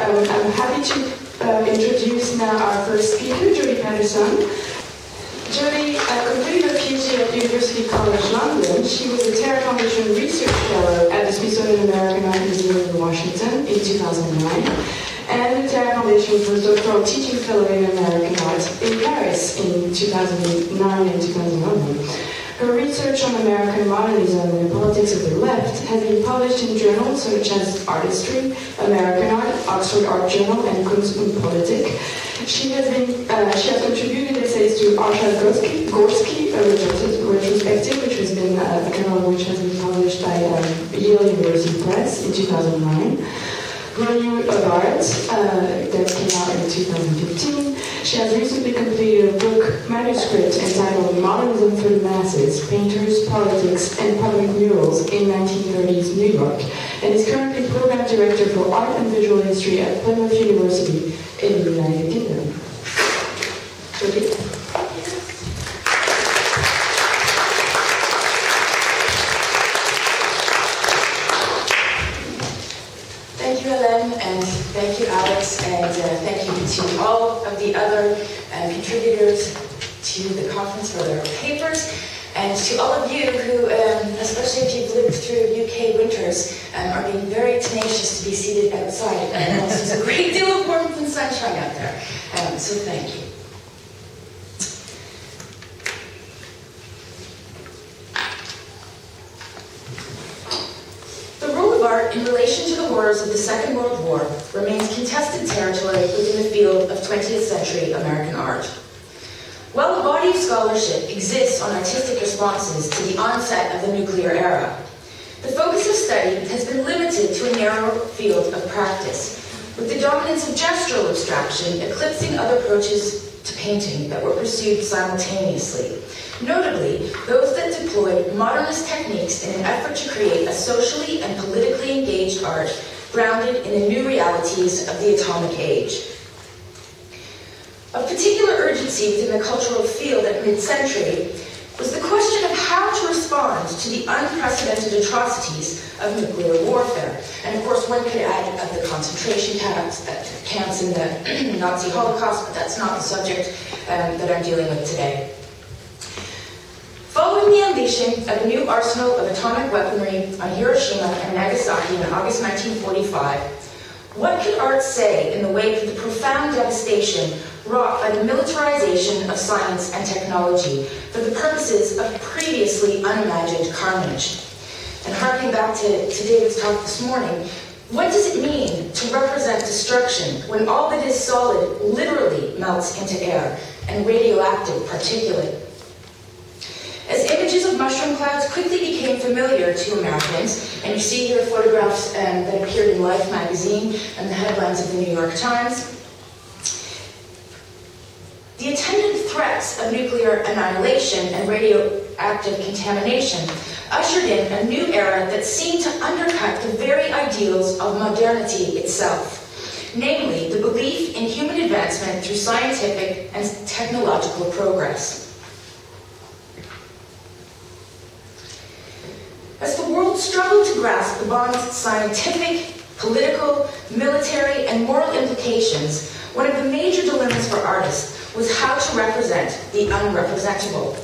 I'm happy to introduce now our first speaker, Jody Patterson. Jody completed her PhD at University College London. She was a Terra Foundation Research Fellow at the Smithsonian American Art Museum in Washington in 2009, and the Terra Foundation postdoctoral teaching fellow in American art in Paris in 2009 and 2011. Her research on American modernism and the politics of the left has been published in journals such as Artistry, American Art, Oxford Art Journal, and Kunst und Politik. She has contributed essays to Arshad Gorski, a retrospective, which has been a journal which has been published by Yale University Press in 2009. Review of Art that came out in 2015. She has recently completed a book manuscript entitled Modernism for the Masses, Painters, Politics, and Public Murals in 1930s New York, and is currently Program Director for Art and Visual History at Plymouth University in the United Kingdom. Jody? Thank you, Hélène, and thank you, Alex, and thank you to all of the other contributors to the conference for their papers, and to all of you who, especially if you've lived through UK winters, are being very tenacious to be seated outside. And there's a great deal of warmth and sunshine out there, so thank you. Art in relation to the horrors of the Second World War remains contested territory within the field of 20th century American art. While a body of scholarship exists on artistic responses to the onset of the nuclear era, the focus of study has been limited to a narrow field of practice, with the dominance of gestural abstraction eclipsing other approaches to painting that were pursued simultaneously. Notably, those that deployed modernist techniques in an effort to create a socially and politically engaged art grounded in the new realities of the atomic age. Of particular urgency within the cultural field at mid-century was the question of how to respond to the unprecedented atrocities of nuclear warfare. And of course, one could add of the concentration camps in the Nazi Holocaust, but that's not the subject that I'm dealing with today. Following the unleashing of a new arsenal of atomic weaponry on Hiroshima and Nagasaki in August 1945, what could art say in the wake of the profound devastation wrought by the militarization of science and technology for the purposes of previously unimagined carnage? And harking back to David's talk this morning, what does it mean to represent destruction when all that is solid literally melts into air and radioactive particulate? As images of mushroom clouds quickly became familiar to Americans, and you see here photographs that appeared in Life magazine and the headlines of the New York Times, the attendant threats of nuclear annihilation and radioactive contamination ushered in a new era that seemed to undercut the very ideals of modernity itself, namely the belief in human advancement through scientific and technological progress. As the world struggled to grasp the bond's scientific, political, military, and moral implications, one of the major dilemmas for artists was how to represent the unrepresentable.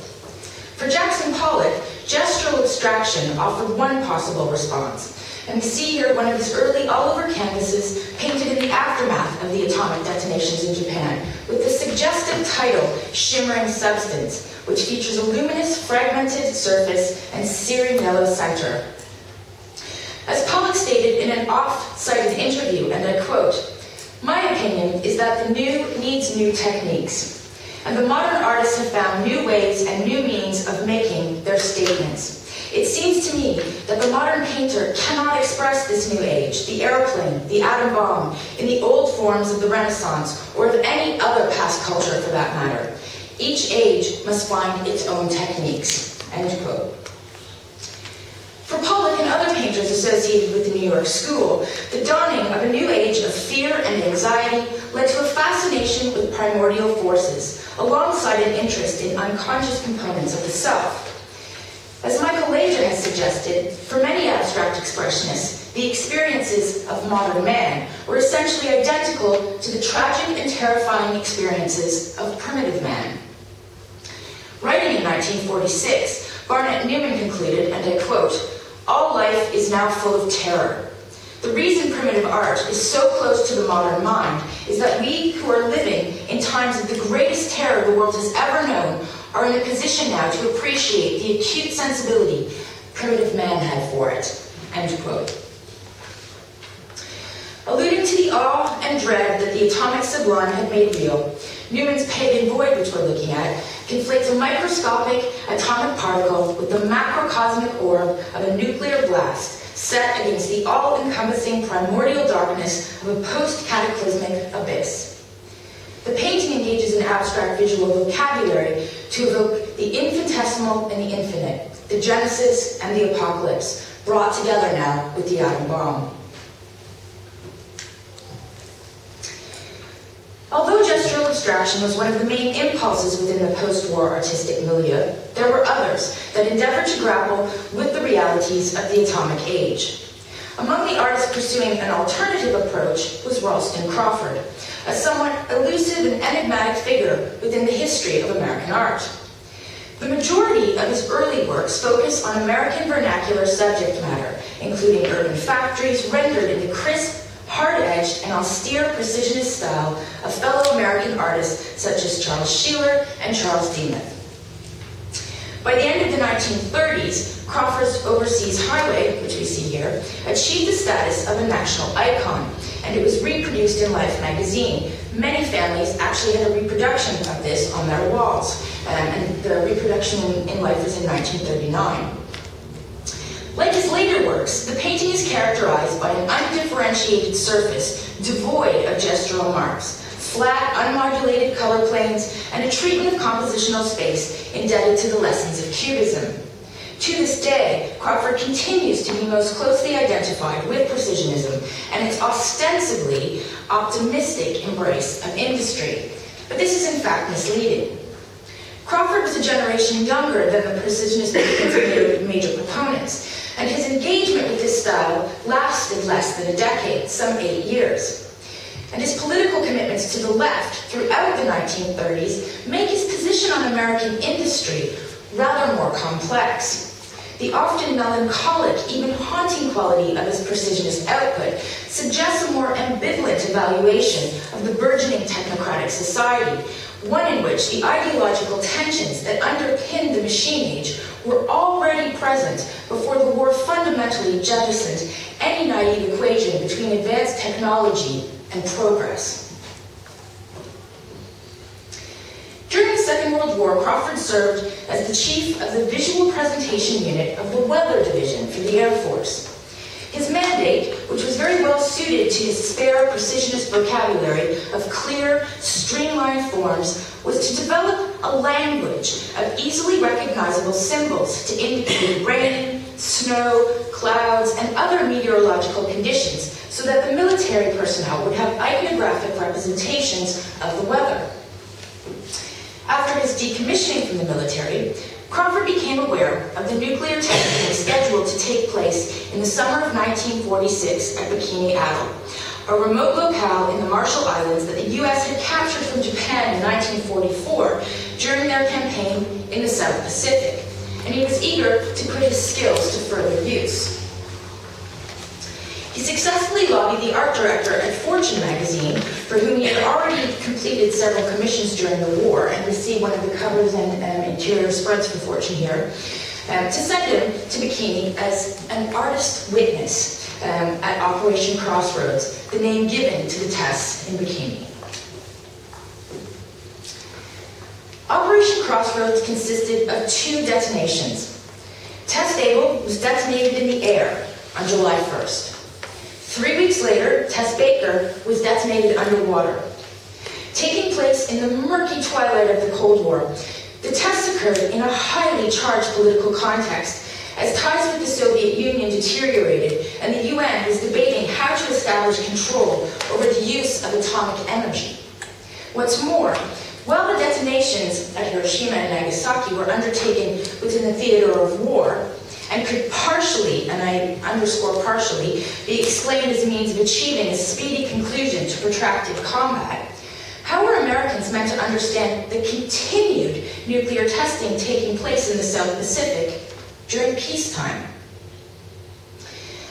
For Jackson Pollock, gestural abstraction offered one possible response. And we see here one of his early all-over canvases painted in the aftermath of the atomic detonations in Japan, with the suggestive title, Shimmering Substance, which features a luminous, fragmented surface and searing yellow center. As Pollock stated in an off-cited interview, and I quote, "My opinion is that the new needs new techniques, and the modern artists have found new ways and new means of making their statements. It seems to me that the modern painter cannot express this new age, the airplane, the atom bomb, in the old forms of the Renaissance, or of any other past culture for that matter. Each age must find its own techniques." End quote. For Pollock and other painters associated with the New York School, the dawning of a new age of fear and anxiety led to a fascination with primordial forces, alongside an interest in unconscious components of the self. As Michael Lager has suggested, for many abstract abstract expressionists, the experiences of modern man were essentially identical to the tragic and terrifying experiences of primitive man. Writing in 1946, Barnett Newman concluded, and I quote, "All life is now full of terror. The reason primitive art is so close to the modern mind is that we who are living in times of the greatest terror the world has ever known are in a position now to appreciate the acute sensibility primitive man had for it." End quote. Alluding to the awe and dread that the atomic sublime had made real, Newman's Pagan Void, which we're looking at, conflates a microscopic atomic particle with the macrocosmic orb of a nuclear blast set against the all-encompassing primordial darkness of a post-cataclysmic abyss. The painting engages in abstract visual vocabulary to evoke the infinitesimal and the infinite, the Genesis and the Apocalypse, brought together now with the atom bomb. Although gestural abstraction was one of the main impulses within the post-war artistic milieu, there were others that endeavored to grapple with the realities of the atomic age. Among the artists pursuing an alternative approach was Ralston Crawford, a somewhat elusive and enigmatic figure within the history of American art. The majority of his early works focus on American vernacular subject matter, including urban factories rendered in the crisp, hard-edged, and austere precisionist style of fellow American artists such as Charles Sheeler and Charles Demuth. By the end of the 1930s, Crawford's Overseas Highway, which we see here, achieved the status of a national icon, and it was reproduced in Life magazine. Many families actually had a reproduction of this on their walls, and the reproduction in Life was in 1939. Like his later works, the painting is characterized by an undifferentiated surface devoid of gestural marks, flat, unmodulated color planes, and a treatment of compositional space indebted to the lessons of Cubism. To this day, Crawford continues to be most closely identified with Precisionism and its ostensibly optimistic embrace of industry. But this is in fact misleading. Crawford was a generation younger than the Precisionist movement's major proponents, and his engagement with this style lasted less than a decade, some 8 years. And his political commitments to the left throughout the 1930s make his position on American industry rather more complex. The often melancholic, even haunting quality of his precisionist output suggests a more ambivalent evaluation of the burgeoning technocratic society, one in which the ideological tensions that underpinned the machine age were already present before the war fundamentally jettisoned any naive equation between advanced technology and progress. During the Second World War, Crawford served as the chief of the visual presentation unit of the Weather Division for the Air Force. His mandate, which was very well suited to his spare precisionist vocabulary of clear, streamlined forms, was to develop a language of easily recognizable symbols to indicate rain, snow, clouds, and other meteorological conditions so that the military personnel would have iconographic representations of the weather. After his decommissioning from the military, Crawford became aware of the nuclear testing scheduled to take place in the summer of 1946 at Bikini Atoll, a remote locale in the Marshall Islands that the U.S. had captured from Japan in 1944 during their campaign in the South Pacific, and he was eager to put his skills to further use. He successfully lobbied the art director at Fortune magazine, for whom he had already completed several commissions during the war, and we see one of the covers and interior spreads for Fortune here, to send him to Bikini as an artist witness at Operation Crossroads, the name given to the tests in Bikini. Operation Crossroads consisted of 2 detonations. Test Able was detonated in the air on July 1st. 3 weeks later, Test Baker was detonated underwater. Taking place in the murky twilight of the Cold War, the tests occurred in a highly charged political context, as ties with the Soviet Union deteriorated and the UN was debating how to establish control over the use of atomic energy. What's more, while the detonations at Hiroshima and Nagasaki were undertaken within the theater of war and could partially partially, and I underscore partially, be explained as a means of achieving a speedy conclusion to protracted combat, how were Americans meant to understand the continued nuclear testing taking place in the South Pacific during peacetime?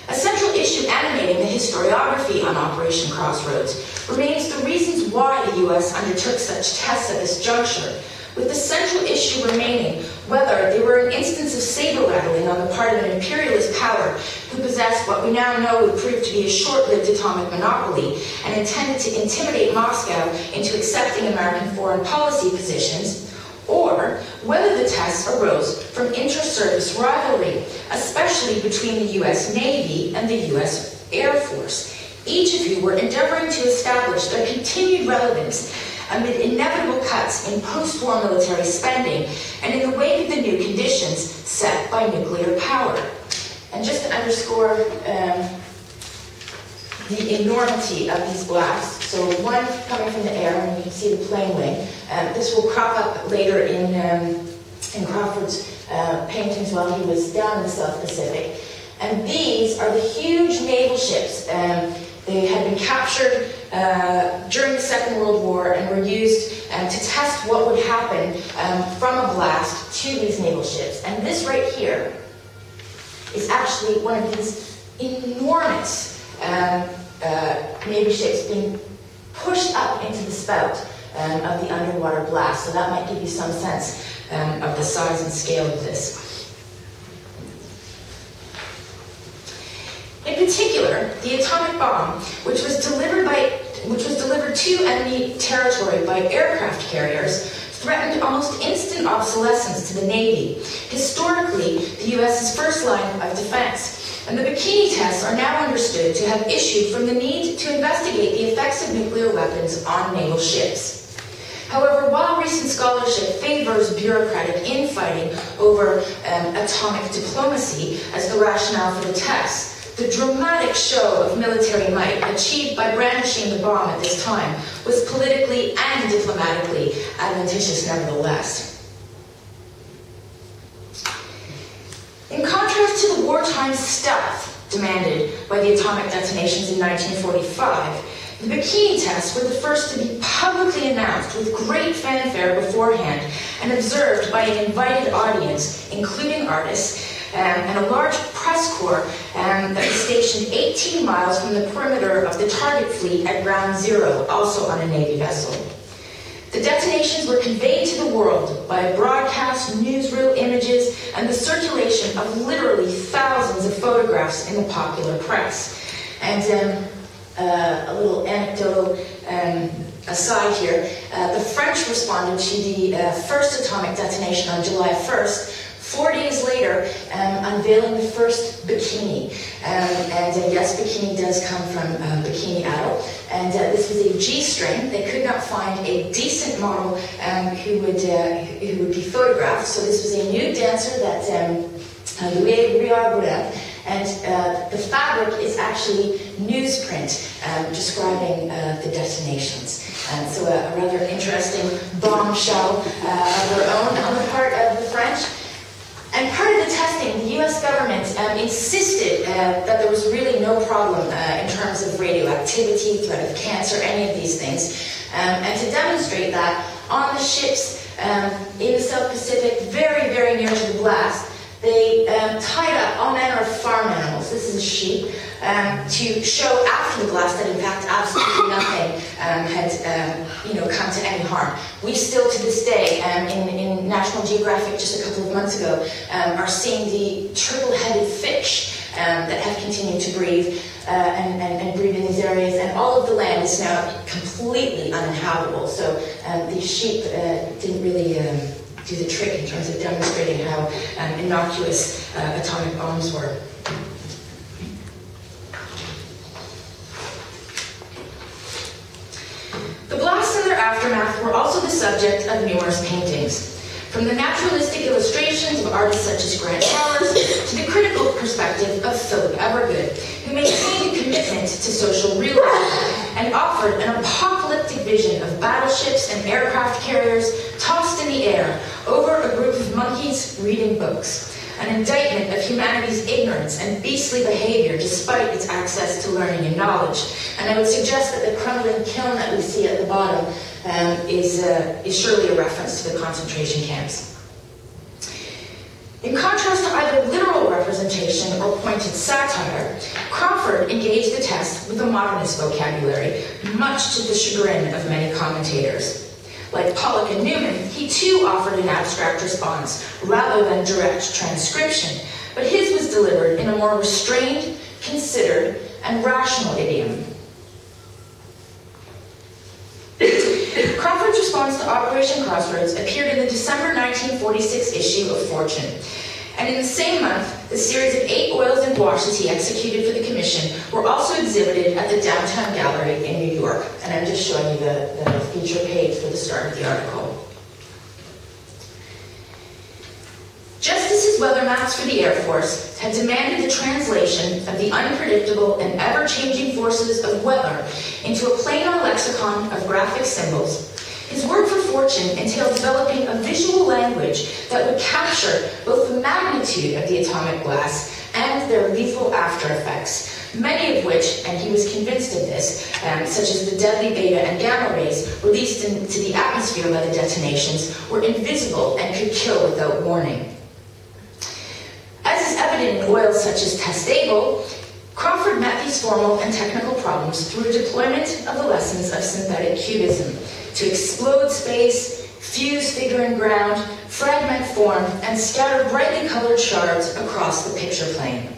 A central issue animating the historiography on Operation Crossroads remains the reasons why the U.S. undertook such tests at this juncture, with the central issue remaining whether they were an instance of saber-rattling on the part of an imperialist power who possessed what we now know would prove to be a short-lived atomic monopoly and intended to intimidate Moscow into accepting American foreign policy positions, or whether the tests arose from inter-service rivalry, especially between the U.S. Navy and the U.S. Air Force, each of who were endeavoring to establish their continued relevance amid inevitable cuts in post-war military spending and in the wake of the new conditions set by nuclear power. And just to underscore the enormity of these blasts, so one coming from the air, and you can see the plane wing. This will crop up later in Crawford's paintings while he was down in the South Pacific. And these are the huge naval ships. They had been captured during the Second World War and were used to test what would happen from a blast to these naval ships. And this right here is actually one of these enormous Navy ships being pushed up into the spout of the underwater blast. So that might give you some sense of the size and scale of this. In particular, the atomic bomb, which was delivered to enemy territory by aircraft carriers, threatened almost instant obsolescence to the Navy, historically the U.S.'s first line of defense. And the Bikini tests are now understood to have issued from the need to investigate the effects of nuclear weapons on naval ships. However, while recent scholarship favors bureaucratic infighting over atomic diplomacy as the rationale for the tests, the dramatic show of military might achieved by brandishing the bomb at this time was politically and diplomatically adventitious nevertheless. In contrast to the wartime stealth demanded by the atomic detonations in 1945, the Bikini tests were the first to be publicly announced with great fanfare beforehand and observed by an invited audience, including artists, and a large press corps that was stationed 18 miles from the perimeter of the target fleet at Ground Zero, also on a Navy vessel. The detonations were conveyed to the world by broadcast newsreel images and the circulation of literally thousands of photographs in the popular press. And a little anecdotal aside here, the French responded to the first atomic detonation on July 1st, 4 days later, unveiling the first bikini. And yes, bikini does come from Bikini Atoll. And this was a G-string. They could not find a decent model who would be photographed. So this was a nude dancer that Louis Riard, and the fabric is actually newsprint describing the detonations. So a rather interesting bombshell of their own on the part of the French. And part of the testing, the U.S. government insisted that there was really no problem in terms of radioactivity, threat of cancer, any of these things. And to demonstrate that, on the ships in the South Pacific, very, very near to the blast, they tied up all manner of farm animals, this is a sheep, to show after the blast that in fact absolutely nothing had come to any harm. We still to this day, in National Geographic just a couple of months ago, are seeing the triple-headed fish that have continued to breathe and breed in these areas, and all of the land is now completely uninhabitable. So these sheep didn't really do the trick in terms of demonstrating how innocuous atomic bombs were. The blasts and their aftermath were also the subject of numerous paintings. From the naturalistic illustrations of artists such as Grant Powers to the critical perspective of Philip Evergood, who maintained a commitment to social realism and offered an apocalyptic vision of battleships and aircraft carriers tossed in the air over a group of monkeys reading books. an indictment of humanity's ignorance and beastly behavior despite its access to learning and knowledge. And I would suggest that the crumbling kiln that we see at the bottom is surely a reference to the concentration camps. In contrast to either literal representation or pointed satire, Crawford engaged the text with a modernist vocabulary, much to the chagrin of many commentators. Like Pollock and Newman, he too offered an abstract response rather than direct transcription, but his was delivered in a more restrained, considered, and rational idiom. Crawford's response to Operation Crossroads appeared in the December 1946 issue of Fortune. And in the same month, the series of 8 oils and washes he executed for the commission were also exhibited at the Downtown Gallery in New York. And I'm just showing you the feature page for the start of the article. Just as his weather maps for the Air Force had demanded the translation of the unpredictable and ever-changing forces of weather into a plainer lexicon of graphic symbols, his work for Fortune entailed developing a visual language that would capture both the magnitude of the atomic blasts and their lethal after effects, many of which, and he was convinced of this, such as the deadly beta and gamma rays released into the atmosphere by the detonations, were invisible and could kill without warning. As is evident in oils such as Testable, Crawford met these formal and technical problems through a deployment of the lessons of synthetic cubism, to explode space, fuse figure and ground, fragment form, and scatter brightly colored shards across the picture plane.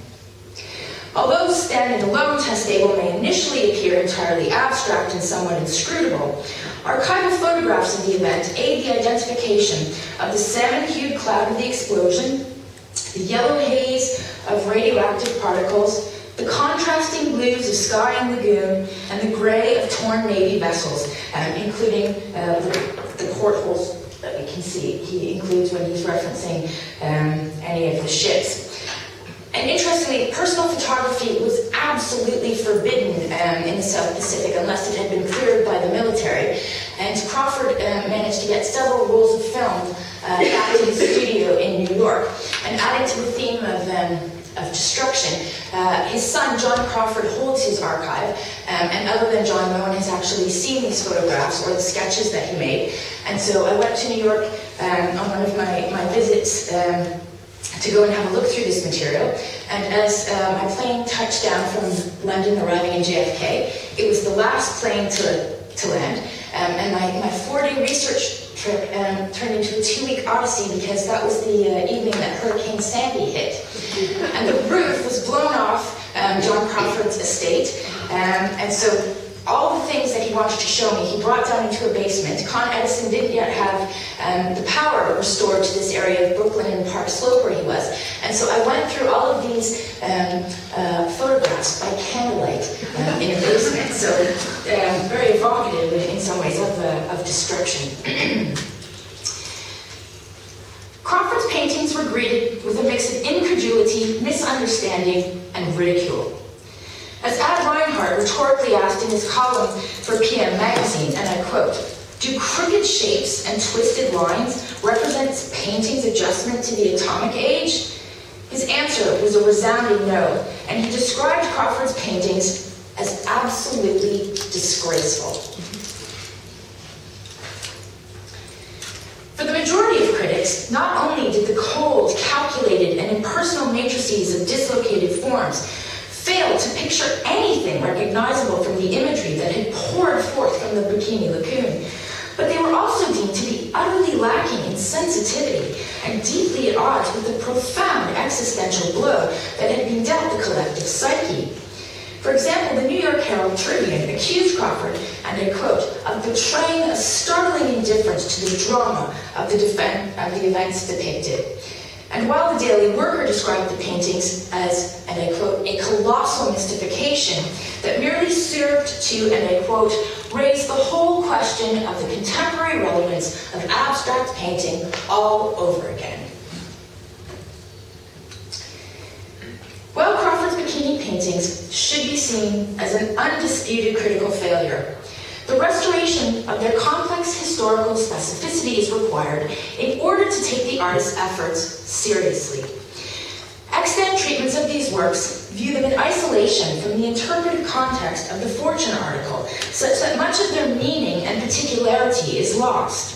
Although standing alone, Testable may initially appear entirely abstract and somewhat inscrutable, archival photographs of the event aid the identification of the salmon-hued cloud of the explosion, the yellow haze of radioactive particles, the contrasting blues of sky and lagoon, and the gray of torn Navy vessels, including the portholes that we can see. He includes when he's referencing any of the ships. And interestingly, personal photography was absolutely forbidden in the South Pacific unless it had been cleared by the military. And Crawford managed to get several rolls of film back to his studio in New York. And adding to the theme of destruction, his son, John Crawford, holds his archive, and other than John, no one has actually seen these photographs or the sketches that he made. And so I went to New York on one of my visits to go and have a look through this material. And as my plane touched down from London, arriving in JFK, it was the last plane to land, and my 4-day research trip turned into a 2-week odyssey because that was the evening that Hurricane Sandy hit. And the roof was blown off John Crawford's estate, and so all the things that he wanted to show me, he brought down into a basement. Con Edison didn't yet have the power restored to this area of Brooklyn and Park Slope where he was. And so I went through all of these photographs by candlelight in a basement. So very evocative in some ways of destruction. Crawford's paintings were greeted with a mix of incredulity, misunderstanding, and ridicule. As Ad Reinhardt rhetorically asked in his column for PM magazine, and I quote, "Do crooked shapes and twisted lines represent painting's adjustment to the atomic age?" His answer was a resounding no, and he described Crawford's paintings as absolutely disgraceful. For the majority of critics, not only did the cold, calculated, and impersonal matrices of dislocated forms failed to picture anything recognizable from the imagery that had poured forth from the Bikini Lagoon, but they were also deemed to be utterly lacking in sensitivity and deeply at odds with the profound existential blow that had been dealt the collective psyche. For example, the New York Herald Tribune accused Crawford, and I quote, of betraying a startling indifference to the drama of the events depicted. And while the Daily Worker described the paintings as, and I quote, a colossal mystification that merely served to, and I quote, raise the whole question of the contemporary relevance of abstract painting all over again. While Crawford's bikini paintings should be seen as an undisputed critical failure, the restoration of their complex historical specificity is required in order to take the artist's efforts seriously. Secondhand treatments of these works view them in isolation from the interpretive context of the Fortune article, such that much of their meaning and particularity is lost.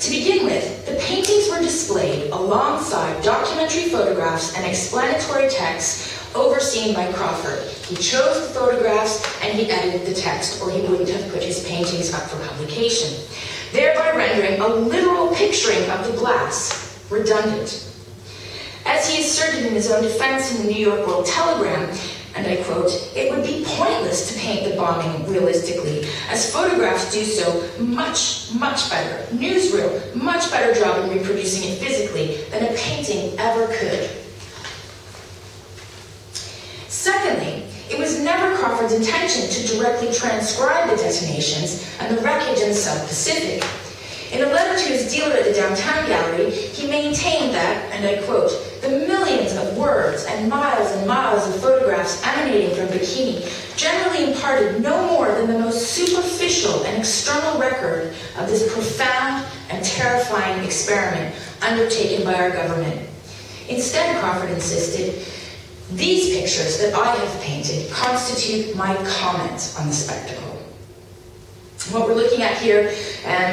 To begin with, the paintings were displayed alongside documentary photographs and explanatory texts overseen by Crawford. He chose the photographs and he edited the text, or he wouldn't have put his paintings up for publication, thereby rendering a literal picturing of the glass redundant. As he asserted in his own defense in the New York World Telegram, and I quote, "It would be pointless to paint the bombing realistically, as photographs do so much, much better, newsreel, much better job in reproducing it physically than a painting ever could." Secondly, it was never Crawford's intention to directly transcribe the detonations and the wreckage in the South Pacific. In a letter to his dealer at the Downtown Gallery, he maintained that, and I quote, "the millions of words and miles of photographs emanating from Bikini generally imparted no more than the most superficial and external record of this profound and terrifying experiment undertaken by our government. Instead," Crawford insisted, "these pictures that I have painted constitute my comment on the spectacle." What we're looking at here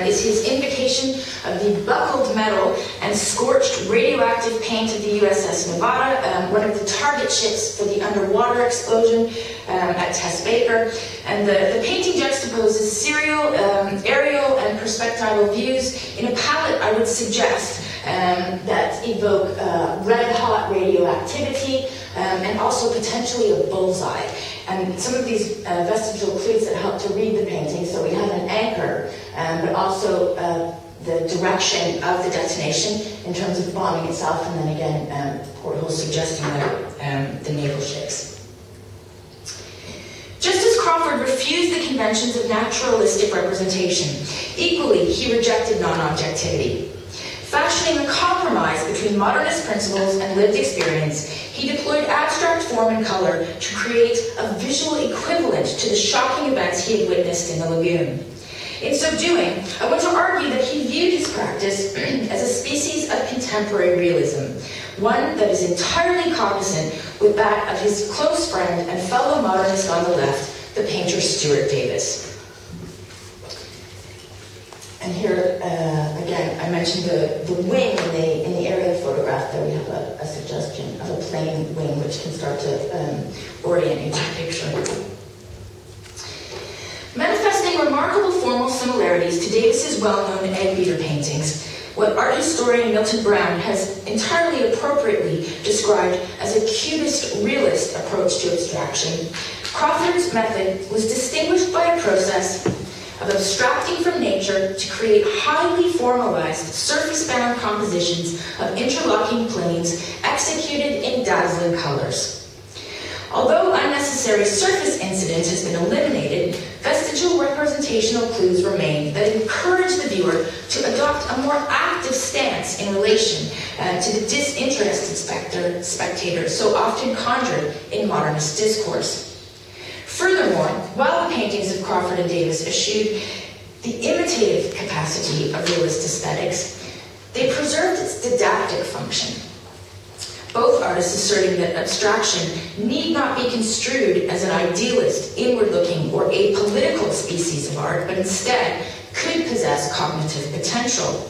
is his invocation of the buckled metal and scorched radioactive paint of the USS Nevada, one of the target ships for the underwater explosion at Tess Baker. And the painting juxtaposes aerial and perspectival views in a palette, I would suggest, that evoke red-hot radioactivity and also potentially a bullseye. And some of these vestigial clues that help to read the painting. So we have an anchor, but also the direction of the detonation in terms of the bombing itself, and then again, portholes suggesting that the naval ships. Just as Crawford refused the conventions of naturalistic representation, equally he rejected non-objectivity. Fashioning a compromise between modernist principles and lived experience, he deployed abstract form and color to create a visual equivalent to the shocking events he had witnessed in the lagoon. In so doing, I want to argue that he viewed his practice as a species of contemporary realism, one that is entirely cognizant with that of his close friend and fellow modernist on the left, the painter Stuart Davis. And here, again, I mentioned the wing in the aerial photograph. There we have a suggestion of a plane wing, which can start to orient you to the picture. Manifesting remarkable formal similarities to Davis's well-known egg beater paintings, what art historian Milton Brown has entirely appropriately described as a cubist realist approach to abstraction, Crawford's method was distinguished by a process of abstracting from nature to create highly formalized, surface-bound compositions of interlocking planes executed in dazzling colors. Although unnecessary surface incident has been eliminated, vestigial representational clues remain that encourage the viewer to adopt a more active stance in relation to the disinterested spectator so often conjured in modernist discourse. Furthermore, while the paintings of Crawford and Davis eschewed the imitative capacity of realist aesthetics, they preserved its didactic function. Both artists asserting that abstraction need not be construed as an idealist, inward-looking, or apolitical species of art, but instead could possess cognitive potential.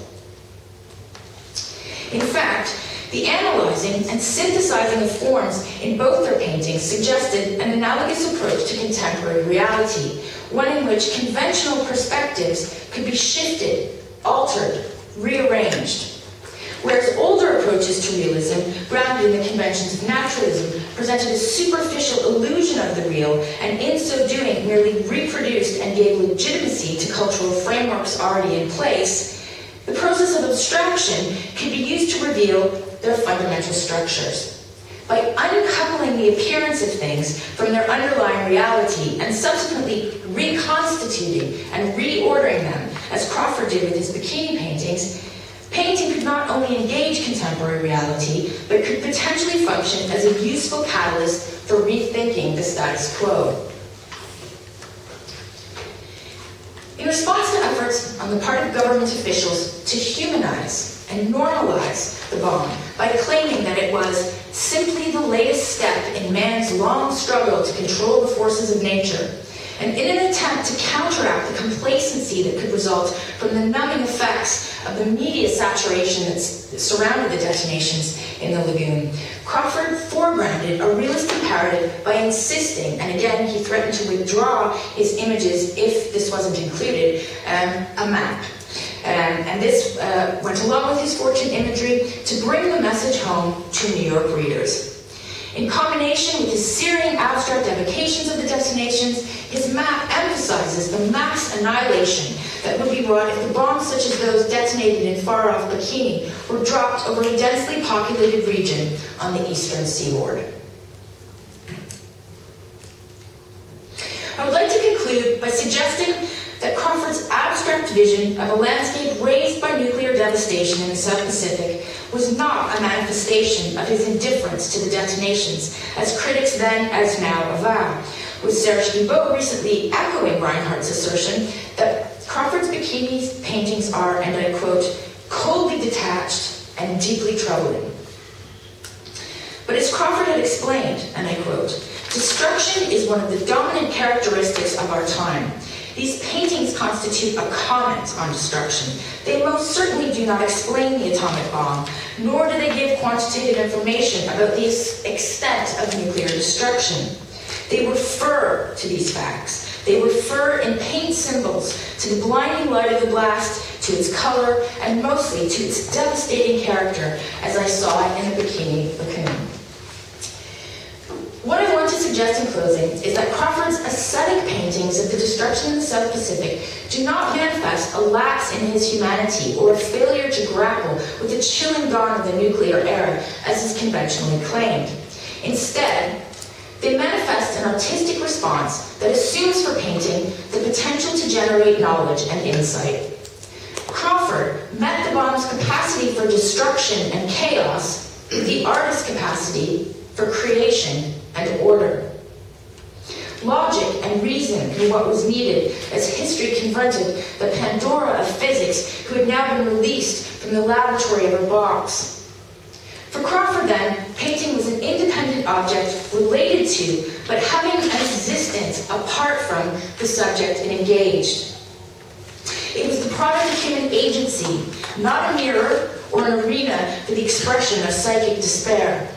In fact, the analyzing and synthesizing of forms in both their paintings suggested an analogous approach to contemporary reality, one in which conventional perspectives could be shifted, altered, rearranged. Whereas older approaches to realism, grounded in the conventions of naturalism, presented a superficial illusion of the real, and in so doing merely reproduced and gave legitimacy to cultural frameworks already in place, the process of abstraction can be used to reveal their fundamental structures. By uncoupling the appearance of things from their underlying reality and subsequently reconstituting and reordering them, as Crawford did with his bikini paintings, painting could not only engage contemporary reality, but could potentially function as a useful catalyst for rethinking the status quo. In response to efforts on the part of government officials to humanize and normalize the bomb by claiming that it was simply the latest step in man's long struggle to control the forces of nature. And in an attempt to counteract the complacency that could result from the numbing effects of the media saturation that surrounded the detonations in the lagoon, Crawford foregrounded a realist imperative by insisting, and again he threatened to withdraw his images if this wasn't included, a map. And this went along with his fortune imagery to bring the message home to New York readers. In combination with his searing abstract evocations of the detonations, his map emphasizes the mass annihilation that would be wrought if the bombs such as those detonated in far-off Bikini were dropped over a densely populated region on the eastern seaboard. I would like to conclude by suggesting that Crawford's abstract vision of a landscape razed by nuclear devastation in the South Pacific was not a manifestation of his indifference to the detonations, as critics then as now avow, with Serge Guilbeault recently echoing Reinhardt's assertion that Crawford's Bikini paintings are, and I quote, coldly detached and deeply troubling. But as Crawford had explained, and I quote, destruction is one of the dominant characteristics of our time. These paintings constitute a comment on destruction. They most certainly do not explain the atomic bomb, nor do they give quantitative information about the extent of nuclear destruction. They refer to these facts. They refer in paint symbols to the blinding light of the blast, to its color, and mostly to its devastating character, as I saw it in the Bikini Lagoon. What I want to suggest in closing is that Crawford's aesthetic paintings of the destruction in the South Pacific do not manifest a lapse in his humanity or a failure to grapple with the chilling dawn of the nuclear era, as is conventionally claimed. Instead, they manifest an artistic response that assumes for painting the potential to generate knowledge and insight. Crawford met the bomb's capacity for destruction and chaos with the artist's capacity for creation and order. Logic and reason were what was needed as history confronted the Pandora of physics who had now been released from the laboratory of a box. For Crawford, then, painting was an independent object related to, but having an existence apart from, the subject it engaged. It was the product of human agency, not a mirror or an arena for the expression of psychic despair.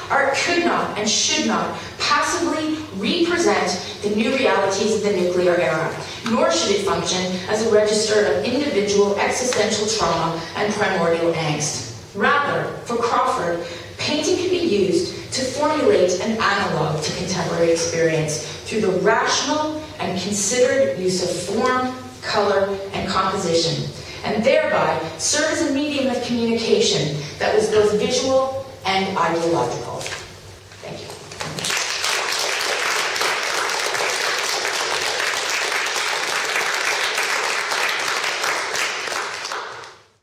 Art could not and should not passively represent the new realities of the nuclear era, nor should it function as a register of individual existential trauma and primordial angst. Rather, for Crawford, painting could be used to formulate an analog to contemporary experience through the rational and considered use of form, color, and composition, and thereby serve as a medium of communication that was both visual and ideological.